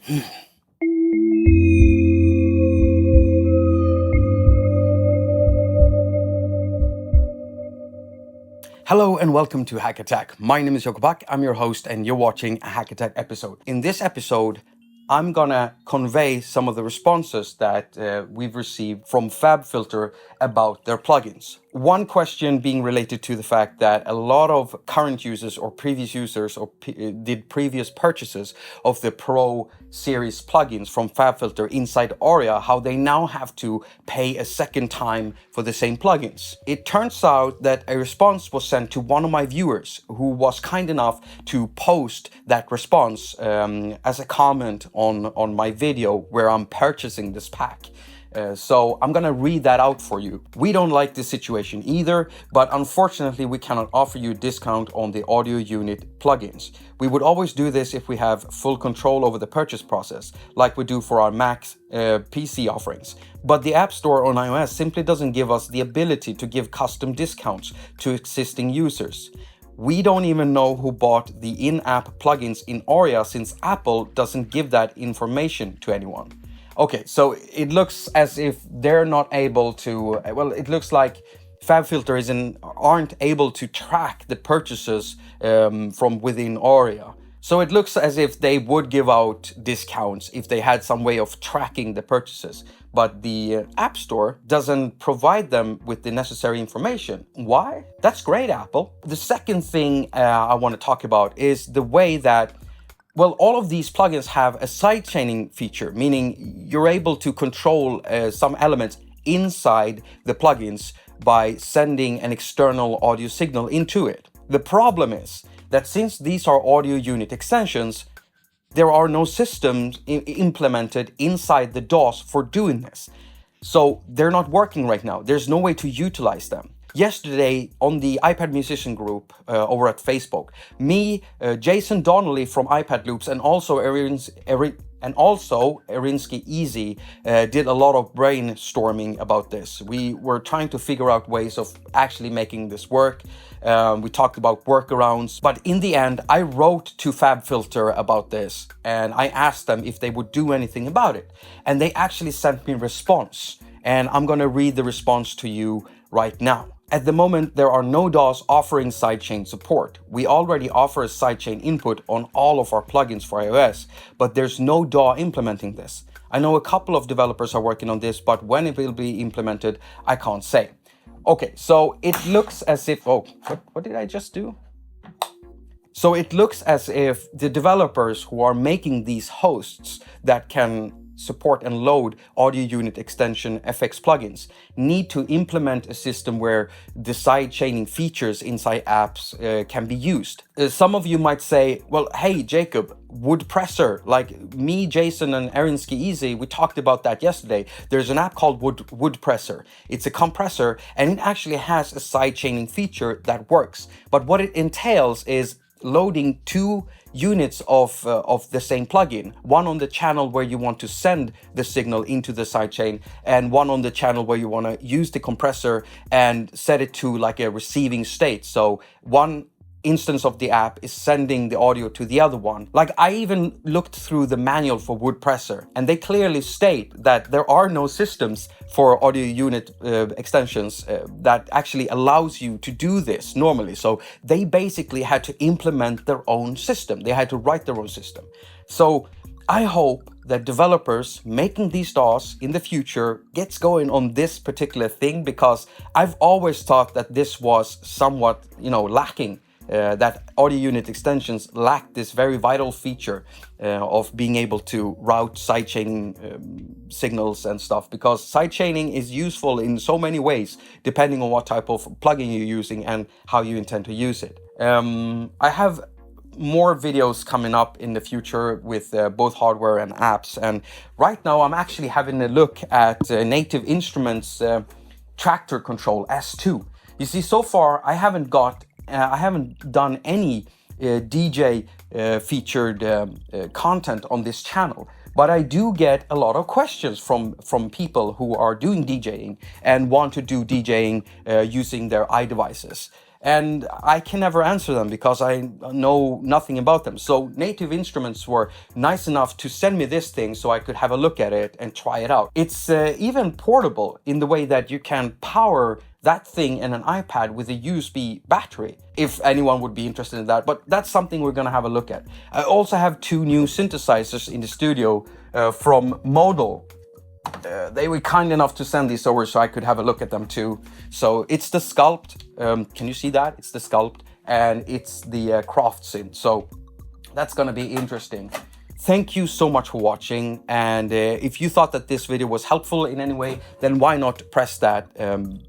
Hello and welcome to haQ. My name is Jakob. I'm your host and you're watching a haQ episode. In this episode, I'm gonna convey some of the responses that we've received from Fabfilter about their plugins. One question being related to the fact that a lot of current users or previous users did previous purchases of the Pro series plugins from Fabfilter inside Aria, how they now have to pay a second time for the same plugins. It turns out that a response was sent to one of my viewers who was kind enough to post that response as a comment on my video where I'm purchasing this pack. So I'm gonna read that out for you. We don't like this situation either, but unfortunately we cannot offer you a discount on the audio unit plugins. We would always do this if we have full control over the purchase process, like we do for our Mac PC offerings. But the App Store on iOS simply doesn't give us the ability to give custom discounts to existing users. We don't even know who bought the in-app plugins in Aria since Apple doesn't give that information to anyone. Okay, so it looks as if they're not able to, well, it looks like Fabfilter aren't able to track the purchases from within Aria. So it looks as if they would give out discounts if they had some way of tracking the purchases. But the App Store doesn't provide them with the necessary information. Why? That's great, Apple. The second thing I want to talk about is the way that all of these plugins have a sidechaining feature, meaning you're able to control some elements inside the plugins by sending an external audio signal into it. The problem is that since these are audio unit extensions, there are no systems implemented inside the DAWs for doing this. So they're not working right now. There's no way to utilize them. Yesterday on the iPad Musician group over at Facebook, me, Jason Donnelly from iPad Loops, and also Erinsky Easy did a lot of brainstorming about this. We were trying to figure out ways of actually making this work. We talked about workarounds, but in the end, I wrote to Fabfilter about this and I asked them if they would do anything about it. And they actually sent me a response. And I'm going to read the response to you right now. At the moment, there are no DAWs offering sidechain support. We already offer a sidechain input on all of our plugins for iOS, but there's no DAW implementing this. I know a couple of developers are working on this, but when it will be implemented, I can't say. Okay, so it looks as if, what did I just do? So it looks as if the developers who are making these hosts that can support and load audio unit extension FX plugins need to implement a system where the sidechaining features inside apps can be used. Some of you might say, well, hey, Jacob, WoodPressor, like me, Jason, and Erinsky Easy, we talked about that yesterday. There's an app called WoodPressor. It's a compressor and it actually has a sidechaining feature that works. But what it entails is loading two units of the same plugin, one on the channel where you want to send the signal into the sidechain and one on the channel where you want to use the compressor and set it to like a receiving state. So one instance of the app is sending the audio to the other one. Like I even looked through the manual for WoodPressor and they clearly state that there are no systems for audio unit extensions that actually allows you to do this normally. So they basically had to implement their own system. They had to write their own system. So I hope that developers making these DAWs in the future gets going on this particular thing, because I've always thought that this was somewhat, lacking. That audio unit extensions lack this very vital feature of being able to route sidechaining signals and stuff, because sidechaining is useful in so many ways depending on what type of plugin you're using and how you intend to use it. I have more videos coming up in the future with both hardware and apps, and right now I'm actually having a look at Native Instruments Tractor Control S2. You see, so far I haven't done any DJ featured content on this channel, but I do get a lot of questions from people who are doing DJing and want to do DJing using their iDevices. and I can never answer them because I know nothing about them. So Native Instruments were nice enough to send me this thing so I could have a look at it and try it out. It's even portable in the way that you can power that thing in an iPad with a USB battery, if anyone would be interested in that. But that's something we're going to have a look at. I also have two new synthesizers in the studio from Modal. They were kind enough to send these over so I could have a look at them too. So it's the Sculpt. Can you see that? It's the Sculpt, and it's the Craft synth. So that's going to be interesting. Thank you so much for watching, and if you thought that this video was helpful in any way, then why not press that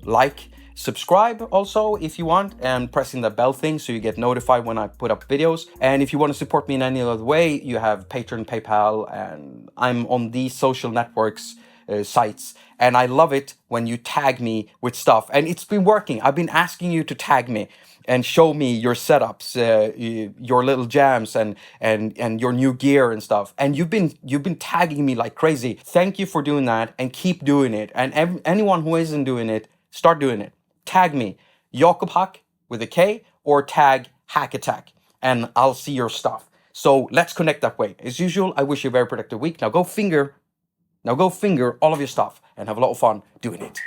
like, subscribe also if you want, and pressing the bell thing so you get notified when I put up videos. And if you want to support me in any other way, you have Patreon, PayPal, and I'm on these social networks sites, and I love it when you tag me with stuff, and it's been working. I've been asking you to tag me and show me your setups, your little jams, and your new gear and stuff. And you've been tagging me like crazy. Thank you for doing that, and keep doing it. And anyone who isn't doing it, start doing it. Tag me, Jakob haQ with a K, or tag haQ, and I'll see your stuff. So let's connect that way. As usual, I wish you a very productive week. Now go finger all of your stuff and have a lot of fun doing it.